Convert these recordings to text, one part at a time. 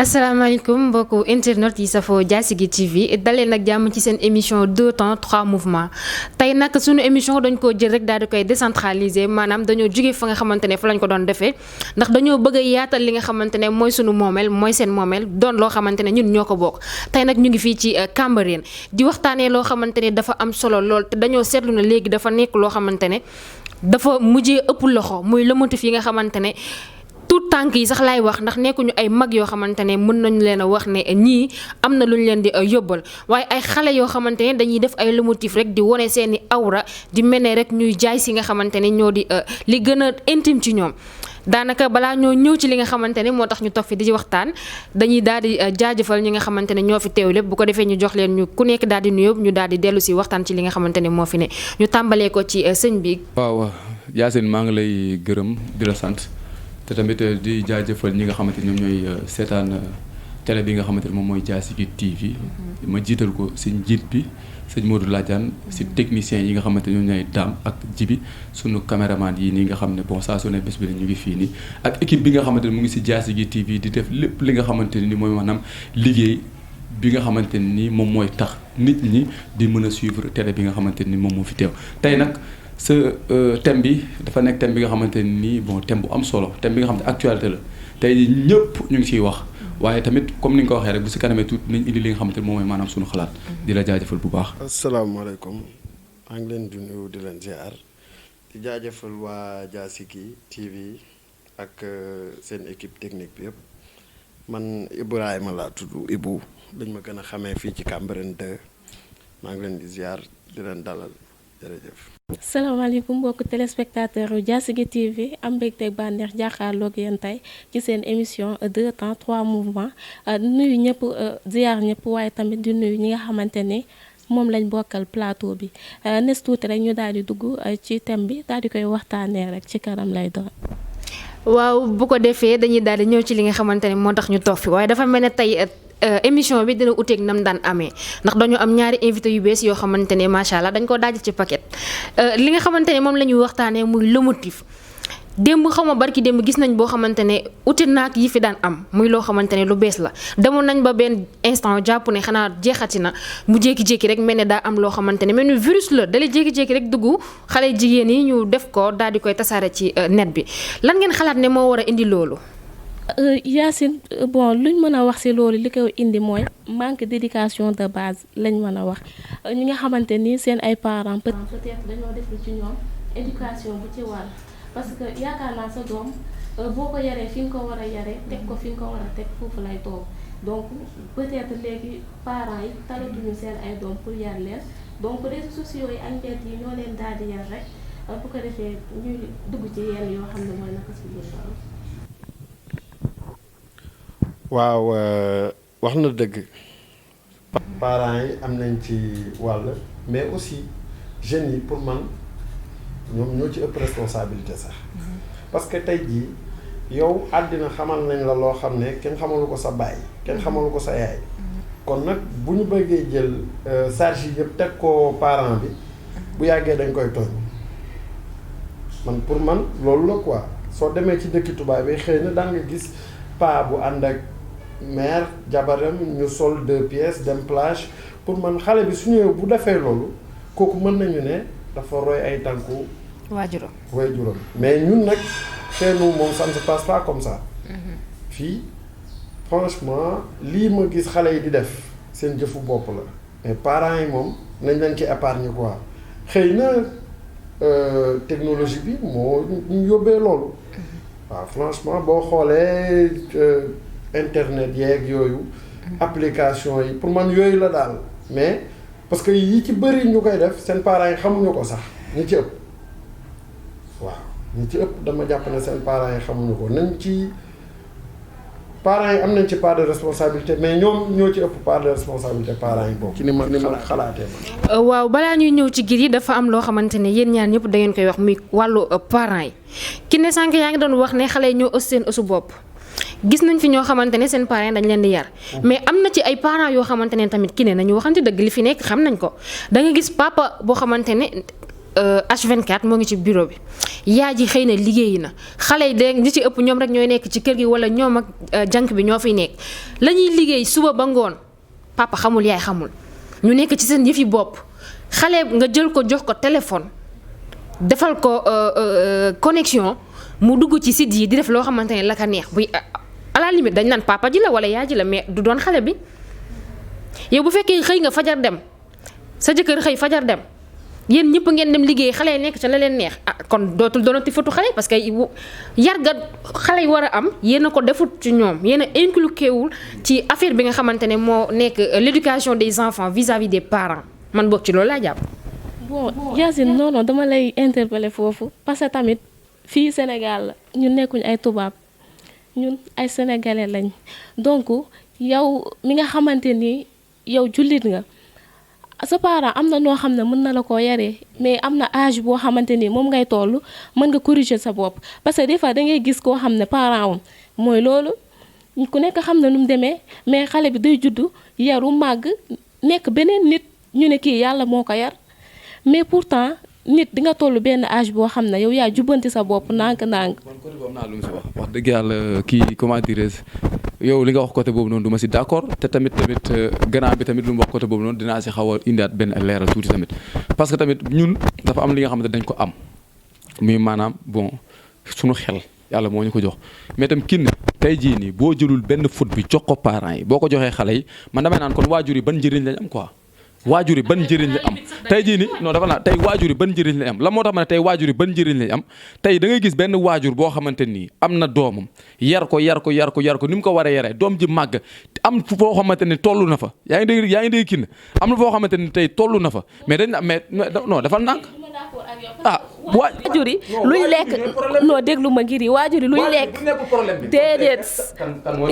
asalaamaaleykum mbokku internet yi safoo Diassigui TV dalee nag jàmm ci seen émission 2 temps 3 mouvements tey nag sunu émission dañ koo jël rek daal di koy décentraliser maanaam dañoo jóge fa nga xamante ne fa lañ ko doon defee ndax dañoo bëgg a yaatal li nga xamante ne mooy sunu moomeel mooy seen moomeel doon loo xamante ne ñun ñoo ko bokk tey nag ñu ngi fii ci Cambérène di waxtaanee loo xamante ne dafa am solo lool te dañoo seetlu na léegi dafa nekk loo xamante ne dafa mujjee ëpp loxo muy le motif yi nga xamante ne tout tànk yi sax laay wax ndax nekkuñu ay mag yoo xamante ne mën nañu leen a wax ne ñii am na lu ñu leen di yóbbal waaye ay xale yoo xamante ne dañuy def ay lomotif rek di wane seeni awra di mel ne rek ñuy jaay si nga xamante ne ñoo di li gën a intime ci ñoom. daanaka balaa ñoo ñëw ci li nga xamante ne moo tax ñu toog fi di waxtaan dañuy daal di jaajëfal ñi nga xamante ne ñoo fi teew lépp bu ko defee ñu jox leen ñu ku nekk daal di nuyoo ñu daal di dellu si waxtaan ci li nga xamante ne moo fi ne ñu tàmbalee ko ci sëñ bi. waaw Yacine maa ngi lay gërëm di la sant. te tamit di jaajëfal ñi nga xamante ni ñoom ñooy seetaan télé bi nga xamante ne moom mooy Diassigui TV ma jiital ko si njiit bi sëñ Modou Ladiane si technicien yi nga xamante ne ñoom ñooy daam ak jibi sunu caméraman yi nii nga xam ne bon saa su ne bés bi ñu ngi fii nii ak équipe bi nga xamante ne mu ngi si Diassigui TV di def lépp li nga xamante ne ni mooy maanaam liggéey bi nga xamante ne ni moom mooy tax nit ñi di mën a suivre télé bi nga xamante ni moom moo fi teew tey nag sa thème bi dafa nekk thème bi nga xamante ne nii bon thème bu am solo thème bi nga xamante actualité la tey ñëpp ñu ngi ciy wax waaye tamit comme ni nga ko waxee rek bu si kanamee tuuti nañ indi li nga xamante ne moom mooy maanaam suñu xalaat di la jaajëfal bu baax. asalaamaaleykum maa ngi leen di nuyu di leen ziar di jaajëfal waa Diassigui TV ak seen équipe technique bi yëpp man Ibrahima laa tudd Ibou dañ ma gën a xamee fii ci Cambérène 2 maa ngi leen di ziar di leen dalal jërëjëf. salaamaaleykum mbokki téléspectateur yu Diassigui TV am mbégte bànneex jàkkaarloog yéen tey ci seen émission 2 temps 3 mouvements nuyu ñëpp ziar ñëpp waaye tamit di nuyu ñi nga xamante ni moom lañ bokkal plateau bi nes tuuti rek ñu daal di dugg ci thème bi daal di koy waxtaanee rek ci kanam lay doon. waaw bu ko defee dañuy daal di ñëw ci li nga xamante ne moo tax ñu toog fi waaye dafa mel ne tey émission bi dina uteeg nam daan amee ndax dañu am ñaari invité yu bees yoo xamante ne macha allah dañ ko daaj ci paquet li nga xamante ne moom la ñuy waxtaanee muy le motif démb xaw ma barki démb gis nañ boo xamante ne ute naak yi fi daan am muy loo xamante ne lu bees la demoon nañ ba benn instant jàpp ne xanaa jeexati na mu jékki-jékki rek mel ne daa am loo xamante ne mel ni virus la dalee jékki-jékki rek dugg xale jigéen yi ñu def ko daal di koy tasaare ci net bi lan ngeen xalaat ne moo war a indi loolu. Yacine bon luñ mën a wax ci loolu li koy indi mooy manque d'éducation de base lañ mën a wax ñi nga xamante ni seen ay parents peut-être dañoo def ci ñoom éducation bu ci war parce que yaakaar naa sa doom boo ko yaree fi nga ko war a yaree teg ko fi nga ko war a teg foofu lay toog donc peut-être léegi parents yi talatuñu seen ay doom pour yar leen donc réseaux sociaux yi ak mbedd yi ñoo leen daal di yar rek bu ko defee ñuy dugg ci yenn yoo xam ne mooy naka si biir waaw wax na dëgg. parents yi am nañ ci wàll mais aussi jeunes yi pour man ñoom ñoo ci ëpp responsabilité sax parce que tey jii yow àddina xamal nañ la loo xam ne kenn xamalu ko sa baay kenn xamalu ko sa yaay kon nag bu ñu bëggee jël charge yi yëpp teg ko parent bi bu yàggee dañ koy tooñ man pour man loolu la quoi soo demee ci dëkki tubaab bi xëy na daan nga gis paa bu ànd ak mère jabaram ñu sol 2 pièces dem plage pour man xale bi su ñëwee bu defee loolu kooku mën nañu ne dafa roy ay tànku waajuram mais ñun nag chez nous moom ça ne se passe pas comme ça fii franchement lii ma gis xale yi di def seen jëfu bopp la mais parents yi moom nañ leen ci épargne quoi xëy na technologie bi moo ñu yóbbee loolu waaw franchement boo xoolee internet yeeg yooyu application yi pour man yooyu la daal mais parce que yi ci bëri ñu koy def seen parents yi xamuñu ko sax ñi ci ëpp waaw ñi ci ëpp dama jàpp ne seen parents yi xamuñu ko nañ ci parents yi am nañ ci part de responsabilité mais ñoom ñoo ci ëpp part de responsabilité parents yi boobu ci ni ma xalaatee man. waaw balaa ñuy ñëw ci gir yi dafa am loo xamante ne yéen ñaar ñëpp da ngeen koy wax muy wàllu parents yi ki ne sànq yaa ngi doon wax ne xale yi ñoo ës seen ësu bopp gis nañ fi ñoo xamante ne seen parents dañ leen di yar mais am na ci ay parents yoo xamante ne tamit ki ne nañu waxante dëgg li fi nekk xam nañ ko da nga gis papa boo xamante ne H24 moo ngi ci bureau bi yaay ji xëy na liggéeyi na xale yi de ñi ci ëpp ñoom rek ñooy nekk ci kër gi wala ñoom ak jànk bi ñoo fiy nekk la ñuy liggéey suba ba ngoon papa xamul yaay xamul ñu nekk ci seen yëfi bopp xale nga jël ko jox ko téléphone defal ko connexion mu dugg ci site yi di def loo xamante ne la ka neex buy à la limite dañ naan papa ji la wala yaay ji la mais du doon xale bi yow bu fekkee xëy nga fajar dem sa jëkkër xëy fajar dem yéen ñëpp ngeen dem liggéey xale yi nekk ca la leen neex kon dootul doonati fatu xale parce que yar ga xale yi war a am yéen a ko defut ci ñoom yéen a inculqué wul ci affaire bi nga xamante ne moo nekk l'éducation des enfants vis-à-vis des parents man boog ci loolu laa jàpp. bon Yacine non dama lay interpeller foofu parce que tamit fii Sénégal la ñun nekkuñ ay tubaab ñun ay sénégalais lañ donc yow mi nga xamante ni yow jullit nga. sa parent am na noo xam ne mën na la koo yaree mais am na âge boo xamante ni moom ngay toll mën nga corriger sa bopp parce que des fois da ngay gis koo xam ne parent wam mooy loolu ku nekk xam na nu mu demee mais xale bi day juddu yaru màgg nekk beneen nit ñu ne kii yàlla moo ko yar mais pourtant nit di nga toll benn âge boo xam ne yow yaa jubbanti sa bopp ndànk-ndànk. man côté boobu naa lu mu si wax dëgg yàlla kii comment dirais yow li nga wax côté boobu noonu du ma si d'accord te tamit grand bi tamit lu mu wax côté boobu noonu dinaa si xaw a indiwaat benn leeral tuuti tamit parce que tamit ñun dafa am li nga xamante dañ ko am muy maanaam bon suñu xel yàlla moo ñu ko jox mais tam kin tey jii nii boo jëlul benn foot bi jox ko parents yi boo ko joxee xale yi man damay naan kon waajur yi ban njëriñ lañ am quoi waajur yi ban njëriñ la am tey jii nii non dafa naa tey waajur yi ban njëriñ lañ am la moo tax ma ne tey waajur yi ban njëriñ lañ am tey da ngay gis benn waajur boo xamante nii am na doomam yar ko ni mu ko war a yaree doom ji màgg am foo xamante ne toll na fa yaa ngi dégg kin am na foo xamante ni tey toll na fa mais dañ mais non dafa ndànk waajur yi luñ lekk non déglu ma ngir yi waajur yi luñ lekk déedéet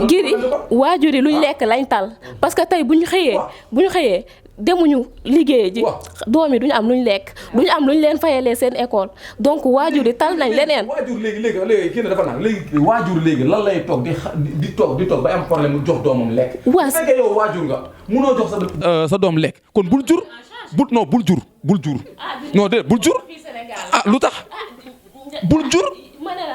ngir yi waajur yi luñ lekk lañ tal parce que tey bu ñu xëyee demuñu liggéey ji doom yi duñu am luñ lekk duñu am luñ leen fayalee seen école donc waajur yi tal nañ leneen. waajur léegi kii na dafa naan léegi waajur léegi lan lay toog di toog ba am problème mu jox doomam lekk. waaw bu fekkee yow waajur nga munoo jox sa doom lekk kon bul jur bul jur non déedéet bul jur lu tax bul jur.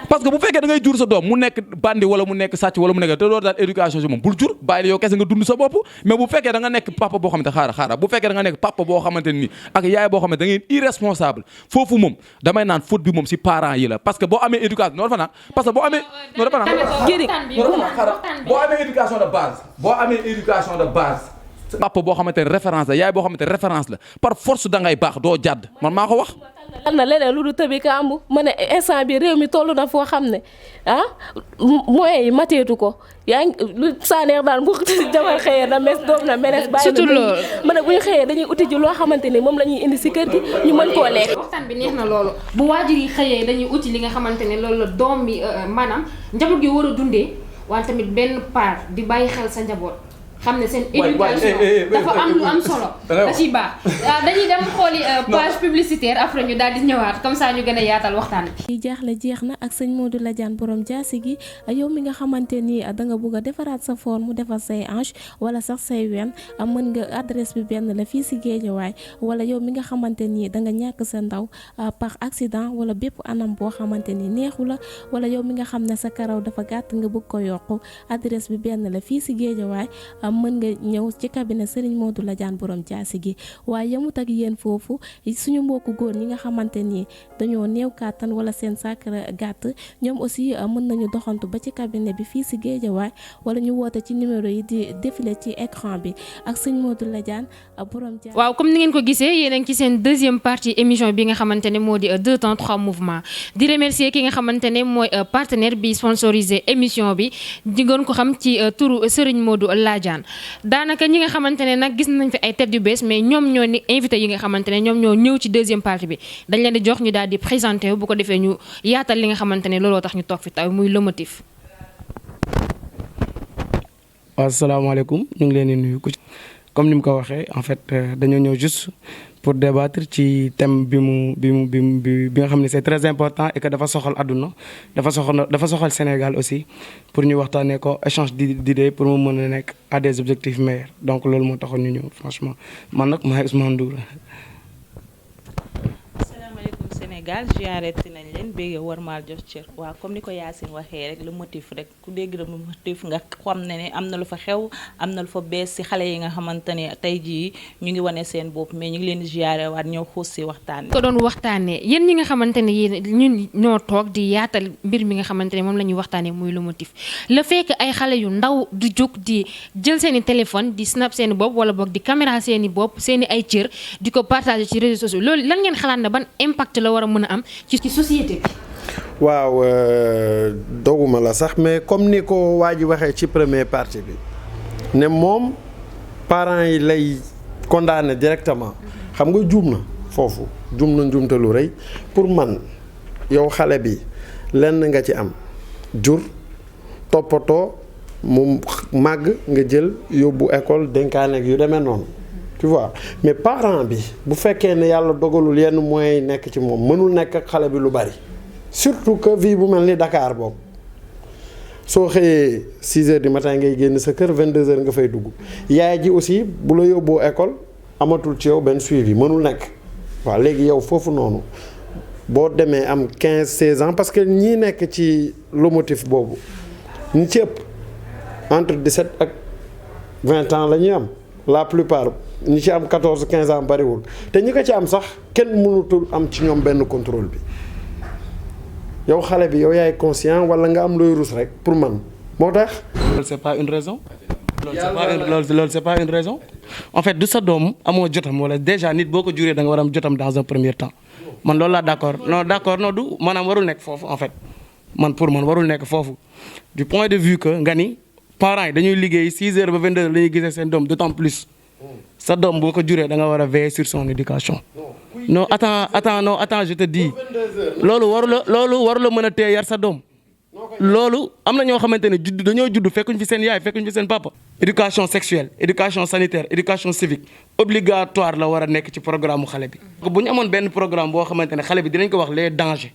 parce que bu fekkee da ngay jur sa doom mu nekk bandi wala mu nekk sàcc wala mu nekk te doo daal éducation si moom bul jur bàyyi yow kese nga dund sa bopp mais bu fekkee da nga nekk papa boo xamante xaara bu fekkee da nga nekk papa boo xamante ni ak yaay boo xamante da ngeen irresponsable foofu moom damay naan faute bi moom si parents yi la parce que boo amee éducation non dafa naan parce que boo amee non dafa naan boo amee éducation de base papa boo xamante ne référence la yaay boo xamante ne référence la par force da ngay baax doo jàdd man maa ko wax. am na leneen lu du tëbi kàmbu ma ne instant bi réew mi toll na foo xam ne moyens yi mateetu ko yaa ngi lu saaneex daan bu jabar xëyee na mes doom na menes bàyyi surtout loolu ma ne bu ñu xëyee dañuy uti ji loo xamante ni moom la ñuy indi si kër gi ñu mën koo lekk. waxtaan bi neex na loolu bu waajur yi xëyee dañuy uti li nga xamante ne loolu la doom bi maanaam njaboot gi war a dundee waaye tamit benn part di bàyyi xel sa njaboot xam ne seen éducation dafa am lu am solo da ciy baax dañuy dem xooli page publicitaire après ñu daal di ñëwaat comme ça ñu gën a yaatal waxtaan bi. jaaxle jeex na ak sëñ Modou Ladiane borom jaasi gi yow mi nga xamante ni da nga bëgg a defaraat sa forme defar say hanche wala sax say wen mën nga adresse bi benn la fii si Guédiawaye wala yow mi nga xamante ni da nga ñàkk sa ndaw par accident wala bépp anam boo xamante ni neexu la wala yow mi nga xam ne sa karaw dafa gàtt nga bëgg ko yokku adresse bi benn la fii si Guédiawaye mën nga ñëw ci cabinet Serigne Modou Ladiane borom jaasi gi waaye yemut ak yéen foofu suñu mbokku góor ñi nga xamante ni dañoo néew kàttan wala seen sacre gàtt ñoom aussi mën nañu doxantu ba ci cabinet bi fii si Guédiawaye wala ñu woote ci numéro yi di défilé ci écran bi ak Serigne Modou Ladiane borom jaasi. waaw comme ni ngeen ko gisee yéen a ngi ci seen deuxième partie émission bi nga xamante ne moo di 2 temps 3 mouvements di remercier ki nga xamante ne mooy partenaire bi sponsorisé émission bi di gën ko xam ci turu Serigne Modou Ladiane. daanaka ñi nga xamante ne nag gis nañ fi ay tête yu bees mais ñoom ñoo ni invité yi nga xamante ne ñoom ñoo ñëw ci deuxième partie bi dañ leen di jox ñu daal di présenté wu bu ko defee ñu yaatal li nga xamante ne looloo tax ñu toog fi taw muy le motif. waaw asalaamaaleykum ñu ngi leen di nuyu comme ni mu ko waxee en fait dañoo ñëw juste pour débattre ci thème bi nga xam ne c'est très important et que dafa soxal àdduna dafa soxal Sénégal aussi pour ñu waxtaanee ko échange d'idées pour mu mën a nekk à des objectifs meilleurs donc loolu moo taxoon ñu ñëw franchement man nag maay Ousmane Ndour. Sénégal ziareti nañ leen béggee warmaal jox cër waaw comme ni ko Yacine waxee rek le motif rek ku dégg le motif nga xam ne am na lu fa xew am na lu fa bees ci xale yi nga xamante ne tey jii ñu ngi wane seen bopp mais ñu ngi leen di ziare waat ñëw xuus ci waxtaan ko doon waxtaanee yéen ñi nga xamante ne yéen ñun ñoo toog di yaatal mbir mi nga xamante ne moom la ñuy waxtaanee muy le motif le fait que ay xale yu ndaw du jóg di jël seen i téléphone di snap seen i bopp wala boog di caméra seen i bopp seen i ay cër di ko partager ci réseaux sociaux loolu lan ngeen xalaat ne ban impact la war a mën a am ci société bi. waaw doguma la sax mais comme ni ko waa ji waxee ci première partie bi ne moom parents yi lay condamné directement xam nga juum na foofu juum na njuumte lu rëy pour man yow xale bi lenn nga ci am jur toppatoo mu màgg nga jël yóbbu école dénkaane ak yu demee noonu tu vois mais parent bi bu fekkee ne yàlla dogalul yenn moyens yi nekk ci moom mënul nekk ak xale bi lu bari surtout que vie bu mel ni Dakar boobu soo xëyee 6 heures du matin ngay génn sa kër 22 heures nga fay dugg yaay ji aussi bu la yóbboo école amatul ci yow benn suivi mënul nekk waaw léegi yow foofu noonu boo demee am 15 16 ans parce que ñii nekk ci lomotif boobu ñi ci ëpp entre 17 ak 20 ans la ñuy am la plupart ñi ci am 14 15 ans bariwul te ñi ko ci am sax kenn mënutul am ci ñoom benn contrôle bi yow xale bi yow yaay conscient wala nga am looy rus rek pour man moo tax. loolu c'est pas une raison. loolu c'est pas une raison. en fait du sa doom amoo jotam wala déjà nit boo ko juree da nga war am jotam dans un premier temps man loolu laa d'accord non du maanaam warul nekk foofu en fait man pour man warul nekk foofu du point de vue que nga ni parents yi dañuy liggéey 6 heures ba 22 heures la ñuy gisee seen doom d'autant plus sa doom boo ko juree da nga war a veiller sur son éducation. non attends je te dis loolu waru la mën a téye yar sa doom loolu am na ñoo xamante ne dañoo judd fekkuñ fi seen yaay fekkuñ fi seen papa. éducation sexuelle éducation sanitaire éducation civique obligatoire la war a nekk ci programme mu xale bi. bu ñu amoon benn programme boo xamante ne xale bi dinañ ko wax les dangers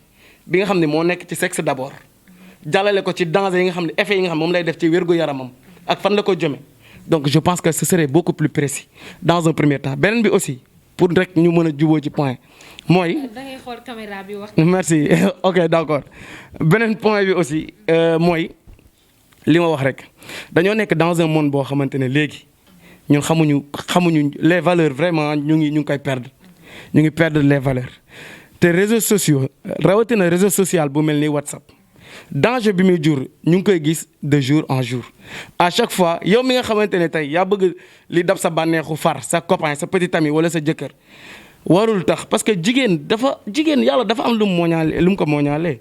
bi nga xam ne moo nekk ci sexe d'abord jàllale ko ci dangers yi nga xam ne effets yi nga xam moom lay def ci wérgu yaramam ak fan la ko jëmee donc je pense que ce serait beaucoup plus précis dans un premier temps beneen bi aussi. pour rek ñu mën a juboo ci point mooy. da ngay xool caméra bi wax. merci ok d'accord beneen point bi aussi mooy li ma wax rek dañoo nekk dans un monde boo xamante ne léegi ñun xamuñu les valeurs vraiment ñu ngi koy perdre ñu ngi perdre les valeurs te réseaux sociaux rawatina réseau social bu mel ni WhatsApp danger bi muy jur ñu ngi koy gis de jour en jour à chaque fois yow mi nga xamante ne tey yaa bëgg li dab sa bànneexu far sa copain sa petit ami wala sa jëkkër warul tax parce que jigéen yàlla dafa am lu mu ko mooñaalee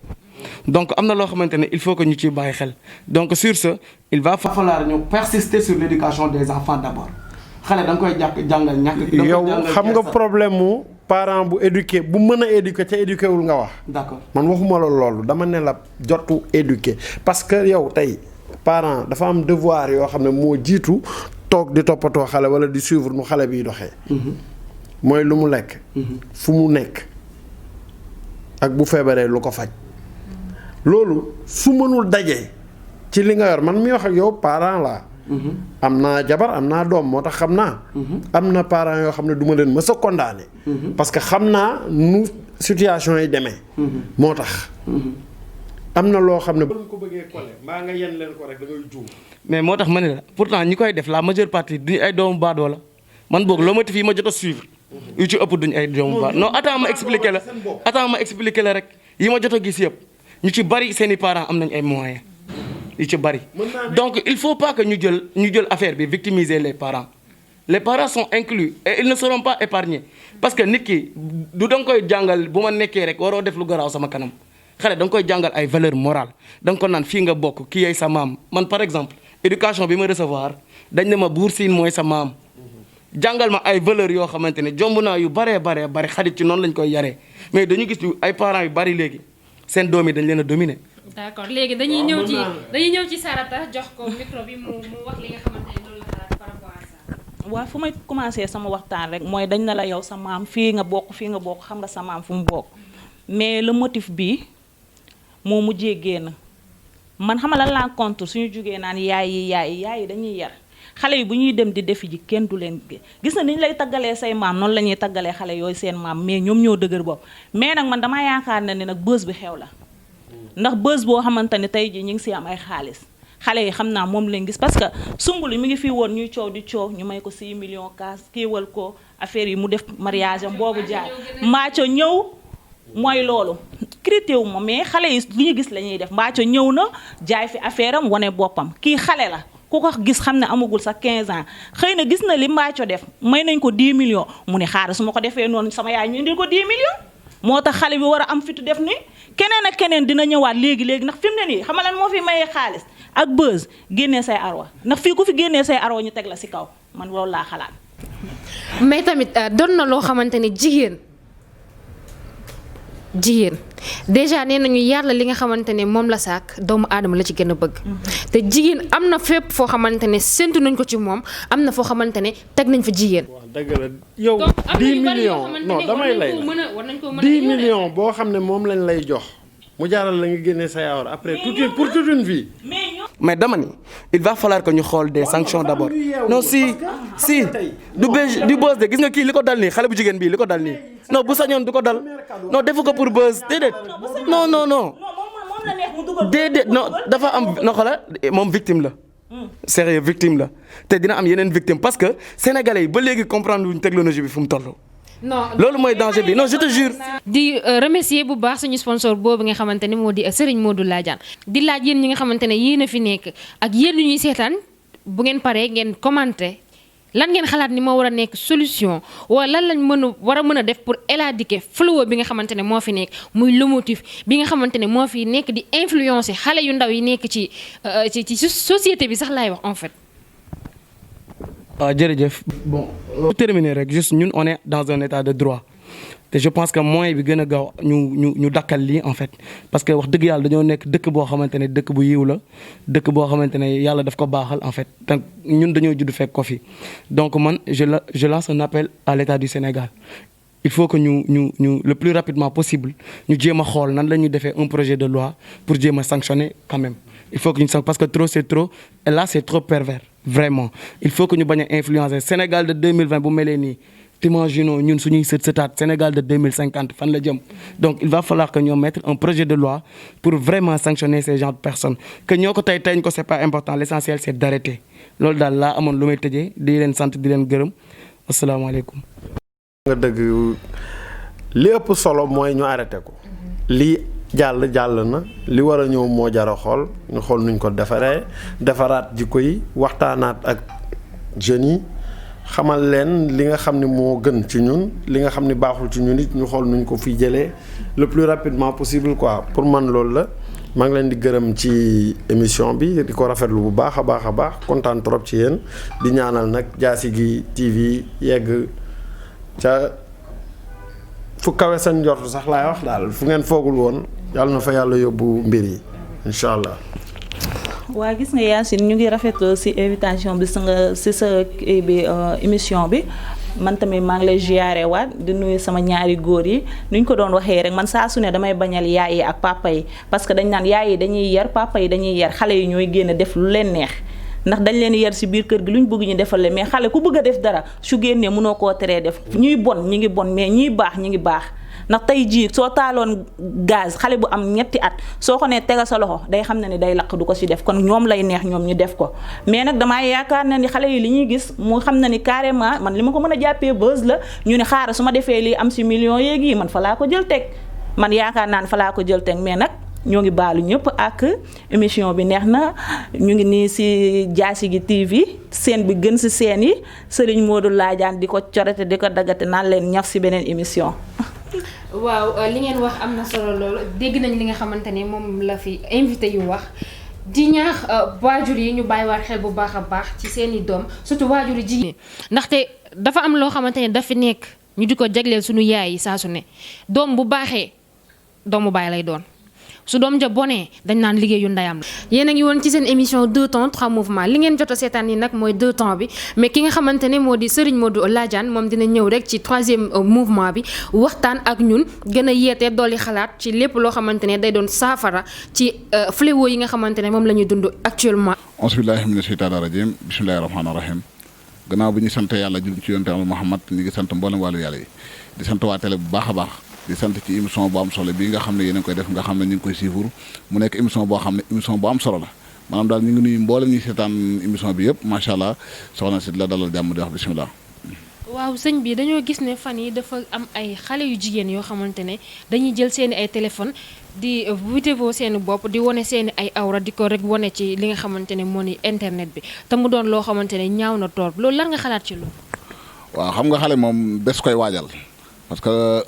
donc am na loo xamante ne il faut que ñu ciy bàyyi xel donc sur ce il va falloir ñu persister sur l'éducation des enfants d'abord xale da nga koy jàngal ñàkk. yow xam nga problème mu parent bu éduqué bu mën a éduquer ca éduqué wul nga wax. d'accord man waxuma la loolu dama ne la jotu éduquer parce que yow tey parent dafa am devoir yoo xam ne moo jiitu toog di toppatoo xale wala di suivre nu xale biy doxee. mooy lu mu lekk. fu mu nekk ak bu feebaree lu ko faj. loolu su mënul daje ci li nga yor man mi wax ak yow parent laa. am naa jabar am naa doom moo tax xam naa. am na parents yoo xam ne du ma leen mës a condamné. parce que xam naa nu situation yi demee. moo tax. am na loo xam ne. bu ko bëggee collé mbaa nga yen leen ko rek da ngay juum. mais moo tax ma ne la pourtant ñi koy def la majeure partie duñu ay doomu baadoo la man boog loo motif yi ma jot a suivre. yu ci ëpp duñu ay doomu baadoo non attends ma expliquer la rek yi ma jot a gis yëpp ñu ci bari seeni parents am nañ ay moyens. yu ci bari donc il faut pas que ñu jël affaire bi victimiser les parents sont inclus et ils ne seront pas épargnés parce que nit ki du da nga koy jàngal bu ma nekkee rek waroo def lu garaaw sama kanam xale da nga koy jàngal ay valeurs morales da nga ko naan fii nga bokk kii yay sa maam man par exemple éducation bi ma recevoir dañ ne ma Buur Siin mooy sa maam jàngal ma ay valeurs yoo xamante ne jomb naa yu bari xarit ci noonu lañ koy yaree mais dañu gis ay parents yu bari léegi seen doom yi dañ leen a dominer. d'accord léegi dañuy ñëw ci Sarata jox ko micro bi mu wax li nga xamante ne loolu la xalaat par rapport à ça. waaw fu may commencer sama waxtaan rek mooy dañ na la yow sa maam fii nga bokk xam nga sa maam fu mu bokk mais le motif bi moo mujjee génn man xam lan laa contre suñu jugee naan yaay yi dañuy yar xale yi bu ñuy dem di defi ji kenn du leen gis na ni ñu lay taggalee say maam noonu la ñuy taggalee xale yooyu seen maam mais ñoom ñoo dëgër bopp mais nag man damaa yaakaar ne nag bës bi xew la ndax bës boo xamante ne tey jii ñu ngi si am ay xaalis xale yi xam naa moom lañ gis parce que Soumboulou mi ngi fii woon ñuy coow di coow ñu may ko 6 millions kaas kiiwal ko affaire yi mu def mariage am boobu jaay Mbathio ñëw mooy loolu critiqué wu ma mais xale yi li ñu gis la ñuy def Mbathio ñëw na jaay fi affaire am wane boppam kii xale la ku ko gis xam ne amagul sax 15 ans xëy na gis na li Mbathio def may nañ ko 10 millions mu ne xaaral su ma ko defee noonu sama yaay ñu indil ko 10 millions moo tax xale bi war a am fitu def ni keneen ak keneen dina ñëwaat léegi ndax fi mu ne nii xam nga lan moo fi mayee xaalis ak buzz génnee say arwa ndax fii ku fi génnee say arwa ñu teg la ci kaw man loolu laa xalaat. mais tamit doon na loo xamante ne jigéen déjà nee nañu yàlla li nga xamante ne moom la sàkk doomu aadama la ci gën a bëgg. te jigéen am na fépp foo xamante ne séntu nañ ko ci moom am na foo xamante ne teg nañ fa jigéen. waaw dëgg la yow 10 millions non damay lay 10 millions boo xam ne moom lañ lay jox mu jaaral la nga génnee sa yaawar après pour toute une vie. mais dama ni il va falloir que ñu xool des sanctions d'abord non si du buzz de gis nga kii li ko dal nii xale bu jigéen bii li ko dal nii non bu sañoon du ko dal non defu ko pour buzz déedéet non déedéet non dafa am no xoolal moom victime la sérieux victime la te dina am yeneen victime parce que sénégalais yi ba léegi comprendre wuñ technologie bi fu mu toll. non loolu mooy danger bi non je te jure. di remercier bu baax suñu sponsor boobu nga xamante ne moo di Serigne Modou Ladiane di laaj yéen ñi nga xamante ne yéen a fi nekk ak yéen ñu ñuy seetaan bu ngeen paree ngeen commenter lan ngeen xalaat ni moo war a nekk solution wala lan lañ war a mën a def pour éradiquer fléau bi nga xamante ne moo fi nekk muy le motif bi nga xamante ne moo fi nekk di influencer xale yu ndaw yi nekk ci société bi sax laay wax en fait. waaw jërëjëf bon pour terminer rek juste ñun on est dans un état de droit te je pense que moyen bi gën a gaaw ñu dakkal lii en fait parce que wax dëgg yàlla dañoo nekk dëkk boo xamante ne dëkk bu yiw la dëkk boo xamante ne yàlla daf ko baaxal en fait donc ñun dañoo judd fekk ko fi donc man je lance un appel à l'état du Sénégal il faut que ñu le plus rapidement possible ñu jéem a xool nan la ñuy defee un projet de loi pour jéem a sanctionner quand même il faut que ñu parce que trop c'est trop et là c'est trop pervers vraiment il faut que ñu bañ a influencer Sénégal de 2020 bu melee nii t'imaginons ñun suñuy sëtaat Sénégal de 2050 fan la jëm donc il va falloir que ñoo mettre un projet de loi pour vraiment sanctionner ces genres de personnes que ñoo ko tey ko c'est pas important l'essentiel c'est d'arrêter loolu daal laa amoon lu may tëjee di leen sant di leen gërëm asalaamaaleykum. nga dëgg li ëpp solo mooy ñu arrêté ko lii jàll na li war a ñëw moo jar a xool ñu xool nuñ ko defaraat jikko yi waxtaanaat ak jeunes yi xamal leen li nga xam ne moo gën ci ñun li nga xam ne baaxul ci ñun it ñu xool nuñ ko fi jëlee le plus rapidement possible quoi pour man loolu la maa ngi leen di gërëm ci émission bi di ko rafetlu bu baax a baax kontaan trop ci yéen di ñaanal nag Diassigui TV yegg ca fu kawe seen njort sax laay wax daal fu ngeen foogul woon yàlla na fa yàlla yóbbu mbir yi incha allah. waa gis nga Yacine ñu ngi rafetlu ci invitation bi ci sa émission bi man tamit maa ngi lay ziyaare waat di nuyu sama ñaari góor yi ni ñu ko doon waxee rek man saa su ne damay bañal yaay yi ak papa yi parce que dañ naan yaay yi dañuy yar papa yi dañuy yar xale yi ñooy génn def lu leen neex ndax dañ leen yar ci biir kër gi lu ñu bëgg ñu defal leen mais xale ku bëgg a def dara su génnee mënoo koo teree def ñuy bon ñi ngi bon mais ñiy baax ñi ngi baax ndax tey jii soo taaloon gaz xale bu am ñetti at soo ko nee tegal sa loxo day xam ne ni day lakk du ko ci def kon ñoom lay neex ñoom ñu def ko mais nag damaa yaakaar na ni xale yi li ñuy gis mu xam na ni carrément man li ma ko mën a jàppee buzz la ñu ne xaaral su ma defee lii am ci millions yeeg yi man fa laa ko jël teg man yaakaar naa ne fa laa ko jël teg mais nag ñoo ngi baalu ñëpp ak émission bi neex na ñu ngi nii ci Diassigui TV seen bi gën ci seen yi Serigne Modou Ladiane di ko corete di ko daggate naan leen ñaf ci beneen émission. waaw li ngeen wax am na solo loolu dégg nañ li nga xamante ne moom la fi invité yu wax di ñaax waajur yi ñu bàyyiwaat xel bu baax a baax ci seeni doom surtout waajur yi jigéen ndaxte dafa am loo xamante ne dafa nekk ñu di ko jagleel suñu yaay yi saa su ne doom bu baaxee doomu baay lay doon su doom ja bonee dañ naan liggéeyu ndeyam la. yéen a ngi woon ci seen émission 2 temps 3 mouvements li ngeen jot a seetaan ni nag mooy 2 temps bi mais ki nga xamante ne moo di Serigne Modou Ladiane moom dina ñëw rek ci 3e mouvement bi waxtaan ak ñun gën a yeete dolli xalaat ci lépp loo xamante ne day doon saafara ci fléau yi nga xamante ne moom la ñuy dund actuellement. auzubillahi mina sheytaani rajim bismillahi rahmaani rahim gannaaw bi ñu sant yàlla julli ci yonte Muhammad ñu ngi sant mboolem wàllu yàlla yi di sant waa télé bu baax a baax di sant ci émission bu am solo bii nga xam ne yéen a ngi koy def nga xam ne ñu ngi koy suivre mu nekk émission boo xam ne émission bu am solo la maanaam daal ñu ngi nuyu mboolem ñi seetaan émission bi yëpp macha allah soxna si la dalal jàmm di wax bismillah. waaw sëñ bi dañoo gis ne fan yi dafa am ay xale yu jigéen yoo xamante ne dañuy jël seeni ay téléphone di vidéo seeni bopp di wane seeni ay awra di ko rek wane ci li nga xamante ne moo ni internet bi te mu doon loo xamante ne ñaaw na torop loolu lan nga xalaat ci loolu. waaw xam nga xale moom bés koy waajal parce que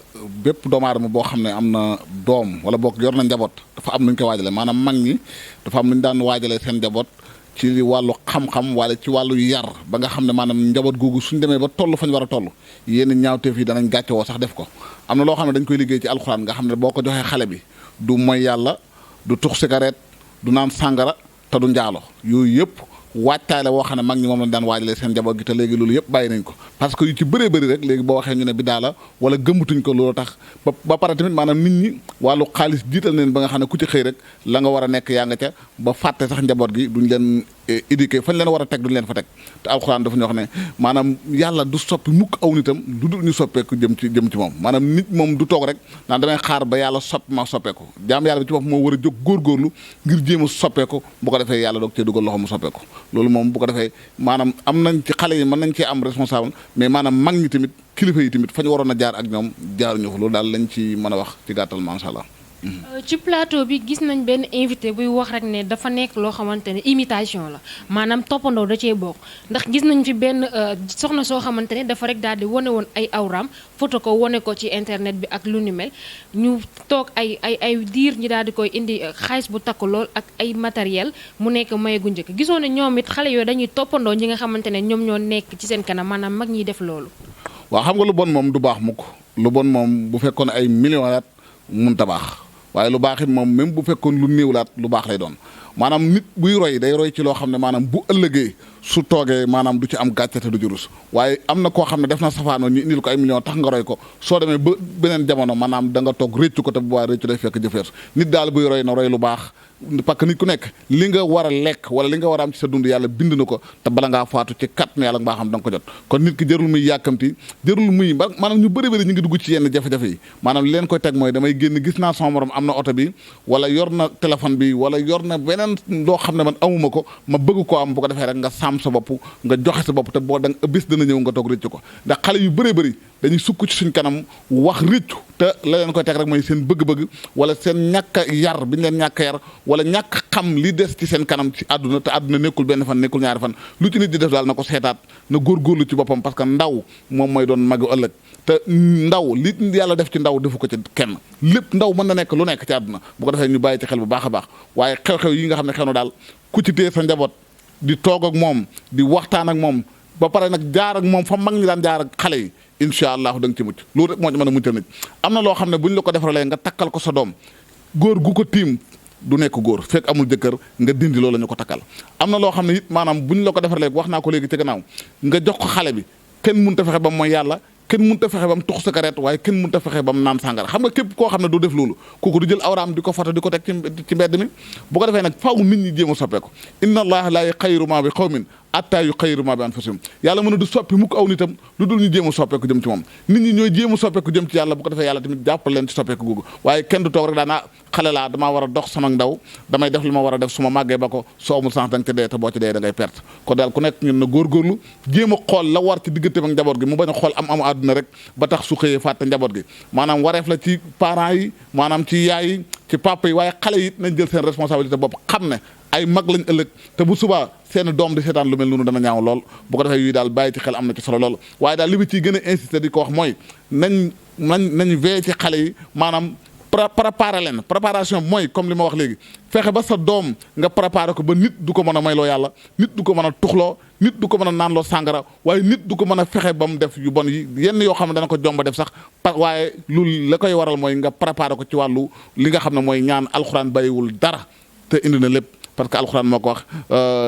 bépp doomu aadama boo xam ne am na doom wala boog yor na njaboot dafa am nu ñu koy waajalee maanaam mag ñi dafa am nu ñu daan waajalee seen njaboot ci wàllu xam-xam wala ci wàllu yar ba nga xam ne maanaam njaboot googu suñ demee ba toll fañ war a toll yenn ñaawteef yi danañ gàcce woo sax def ko am na loo xam ne dañ koy liggéey ci alxuraan nga xam ne boo ko joxee xale bi du mooy yàlla du tux cigarette du naan sàngara te du njaalo yooyu yëpp waajtaay la woo xam ne mag ñi moom lañ daan waajalee seen njaboot gi te léegi loolu yëpp bàyyi nañ ko parce que yu ci bëree bëri rek léegi boo waxee ñu ne bidaa la wala gëmmatuñ ko loolu tax ba pare tamit maanaam nit ñi wàllu xaalis jiital neen ba nga xam ne ku ci xëy rek la nga war a nekk yaa nga ca ba fàtte sax njaboot gi duñ leen éduqué fañ leen war a teg duñ leen fa teg te alxuraan dafa ñu wax ne maanaam yàlla du soppi mukk aw nitam lu dul ñu soppeeku jëm ci moom maanaam nit moom du toog rek naan damay xaar ba yàlla soppi ma soppeeku jaam yàlla bi ci bopp moo war a jóg góorgóorlu ngir jéem a soppeeku bu ko defee yàlla doog cee dugal loxo mu soppeeku loolu moom bu ko defee maanaam am nañ ci xale yi mën nañ cee am responsable mais maanaam mag ñi tamit kilifa yi tamit fa ñu waroon a jaar ak ñoom jaaruñu fa loolu daal lañ ci mën a wax ci gàttal macha allah. ci plateau bi gis nañ benn invité buy wax rek ne dafa nekk loo xamante ne imitation la maanaam toppandoo da cee bokk ndax gis nañ fi benn soxna soo xamante ne dafa rek daal di wane woon ay awraam photo ko wane ko ci internet bi ak lu ni mel ñu toog ay diir ñi daal di koy indi xaalis bu takk lool ak ay matériel mu nekk maye gu njëkk gisoo ne ñoom it xale yooyu dañuy toppandoo ñi nga xamante ne ñoom ñoo nekk ci seen kanam maanaam mag ñiy def loolu. waaw xam nga lu bon moom du baax mukk lu bon moom bu fekkoon ay millions mënut a baax. waaye lu baax it moom même bu fekkoon lu néewlaat lu baax lay doon maanaam nit buy roy day roy ci loo xam ne maanaam bu ëllëgee su toogee maanaam du ci am gàcce te du jurus waaye am na koo xam ne def na safaanoo ñu indil ko ay millions tax nga roy ko soo demee ba beneen jamono maanaam da nga toog réccu ko te bu baax réccu day fekk jëfeetu nit daal buy roy na roy lu baax parce que nit ku nekk li nga war a lekk wala li nga war a am ci sa dund yàlla bind na ko te bala ngaa faatu ci kat ne yàlla nga xam da nga ko jot kon nit ki jërul muy yàkkamti jërul muy maanaam ñu bëri ñu ngi dugg ci yenn jafe-jafe yi maanaam li leen koy teg mooy damay génn gis naa sama morom am na oto bi wala yor na téléphone bi wala yor na beneen loo xam ne man amuma ko ma bëgg koo am bu ko defee rek nga sàmm sa bopp nga joxe sa bopp te boo da bis dana ñëw nga toog rëcc ko ndax xale yu bëri dañuy sukk ci suñ kanam wax rëccu te la leen koy teg rek mooy seen bëgg-bëgg wala seen ñàkk yar bi ñu leen ñàkk yar wala ñàkk xam li des ci seen kanam ci àdduna te àdduna nekkul benn fan nekkul ñaari fan lu ci nit di def daal na ko seetaat na góorgóorlu ci boppam parce que ndaw moom mooy doon magu ëllëg te ndaw li yàlla def ci ndaw defu ko ci kenn lépp ndaw mën na nekk lu nekk ci àdduna bu ko defee ñu bàyyi ci xel bu baax a baax waaye xew-xew yi nga xam ne xew na daal ku ci téye sa njaboot di toog ak moom di waxtaan ak moom ba pare nag jaar ak moom fa mag ñi daan jaar ak xale yi incha allah da nga ci mucc loolu rek moo ci mën a muccal nit am na loo xam ne bu ñu la ko defaralee nga takkal ko sa doom góor gu ko tiim du nekk góor fekk amul jëkkër nga dindi loolu la ñu ko takkal am na loo xam ne it maanaam bu ñu la ko defaralee wax naa ko léegi ci gannaaw nga jox ko xale bi kenn mënut a fexe ba mooy yàlla kenn mënut a fexe ba mu tux cigarette waaye kenn mënut a fexe ba mu naan sàngara xam nga képp koo xam ne du def loolu kooku du jël awraam di ko foto di ko teg ci mbedd mi bu ko defee nag faaw nit ñi jéem a soppeeku inna allaha la yughayyiru ma bi qawmin hatta yughayyiru ma bi anfusihim yàlla mën a du soppi mukk aw nitam lu dul ñu jéem a soppeeku jëm ci moom nit ñi ñooy jéem a soppeeku jëm ci yàlla bu ko defee yàlla tamit jàppal leen ci soppeeku googu waaye kenn du toog rek daanaa xale laa damaa war a dox sama ndaw damay def li ma war a def su ma màggee ba ko soo amul sens da nga ca dee te boo ci dee da ngay perte kon daal ku nekk ñun na góorgóorlu jéem a xool la war ci digganteem ak njaboot gi mu bañ a xool am àdduna rek ba tax su xëyee fàtte njaboot gi maanaam wareef la ci parents yi maanaam ci yaay yi ci papa yi waaye xale yi nañ jël seen responsabilité bopp xam ne ay mag lañ ëllëg te bu subaa seen doom di seetaan lu mel noonu dana ñaaw lool bu ko defee yuy daal bàyyi ci xel am na ci solo lool waaye daal li bi ciy gën a insister di ko wax mooy nañ veillé ci xale yi maanaam préparer leen préparation mooy comme li ma wax léegi fexe ba sa doom nga préparer ko ba nit du ko mën a mayloo yàlla nit du ko mën a tuxloo nit du ko mën a naanloo sàngara waaye nit du ko mën a fexe ba mu def yu bon yi yenn yoo xam ne dana ko jomba def sax waaye lu la koy waral mooy nga préparer ko ci wàllu li nga xam ne mooy ñaan alxuraan bàyyiwul dara te indi na lépp parce que alxuraan moo ko wax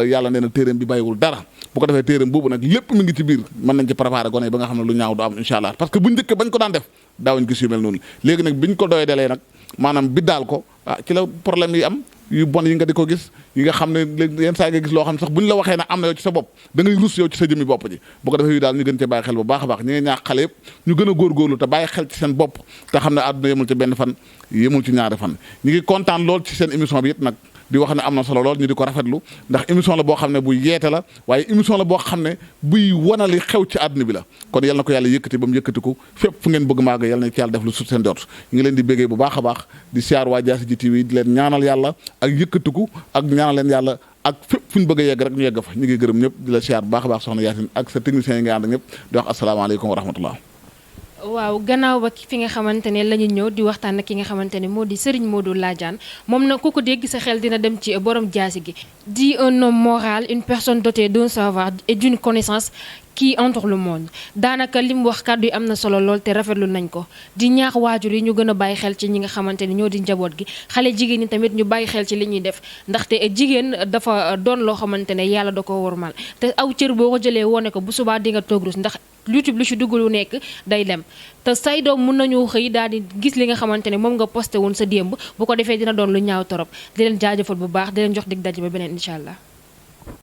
yàlla nee na téeréem bi bàyyiwul dara bu ko defee téeréem boobu nag lépp mi ngi ci biir mën nañ ci préparer gone yi ba nga xam ne lu ñaaw du am incha allah parce que bu njëkk bañ ko daan def daawuñ gis yu mel noonu léegi nag biñ ko doyee delee nag maanaam bi daal ko ci la problème yi am yu bon yi nga di ko gis yi nga xam ne léegi yenn saa yi nga gis loo xam ne sax buñ la waxee ne am na yow ci sa bopp da ngay rus yow ci sa jëmmi bopp ji bu ko defee yu daal ñu gën cee bàyyi xel bu baax a baax ñu ngi ñaax xale yëpp ñu gën a góorgóorlu te bàyyi xel ci seen bopp te xam ne àdduna yemul ci benn fan yemul ci ñaari fan ñu ngi kontaan lool ci seen émission bi it nag di wax ne am na solo lool ñu di ko rafetlu ndax émission la boo xam ne buy yeete la waaye émission la boo xam ne buy wanali xew ci àdduna bi la kon yal na ko yàlla yëkkati ba mu yëkkatiku fépp fu ngeen bëgg maaga yal na ci yàlla def lu sut seen jot ñu ngi leen di béggee bu baax a baax di siyaar waa Diassigui TV di leen ñaanal yàlla ak yëkkatiku ak ñaanal leen yàlla ak fépp fu ñu bëgg a yegg rek ñu yegg fa ñu ngi gërëm ñëpp di la siyaar bu baax a baax soxna Yacine ak sa techniciens yi nga ànd ak ñëpp di wax asalaamaaleykum wa rahmatullah waaw gannaaw ba fi nga xamante ne la ñu ñëw di waxtaan ak ki nga xamante ne moo di Serigne Modou Ladiane moom nag ku ko dégg sa xel dina dem ci borom Diassigui di un homme moral une personne dotée d'un savoir et d'une connaissance qui entoure le monde daanaka li mu wax kàddu yi am na solo lool te rafetlu nañ ko di ñaax waajur yi ñu gën a bàyyi xel ci ñi nga xamante ni ñoo di njaboot gi xale jigéen ñi tamit ñu bàyyi xel ci li ñuy def ndaxte jigéen dafa doon loo xamante ne yàlla da ko wormal te aw cër boo ko jëlee wone ko bu subaa di nga toog rus ndax YouTube lu ci dugg lu nekk day dem te say doom mun nañu xëy daal di gis li nga xamante ne moom nga posté woon sa démb bu ko defee dina doon lu ñaaw torop di leen jaajëfal bu baax di leen jox dig daje ba beneen incha allah.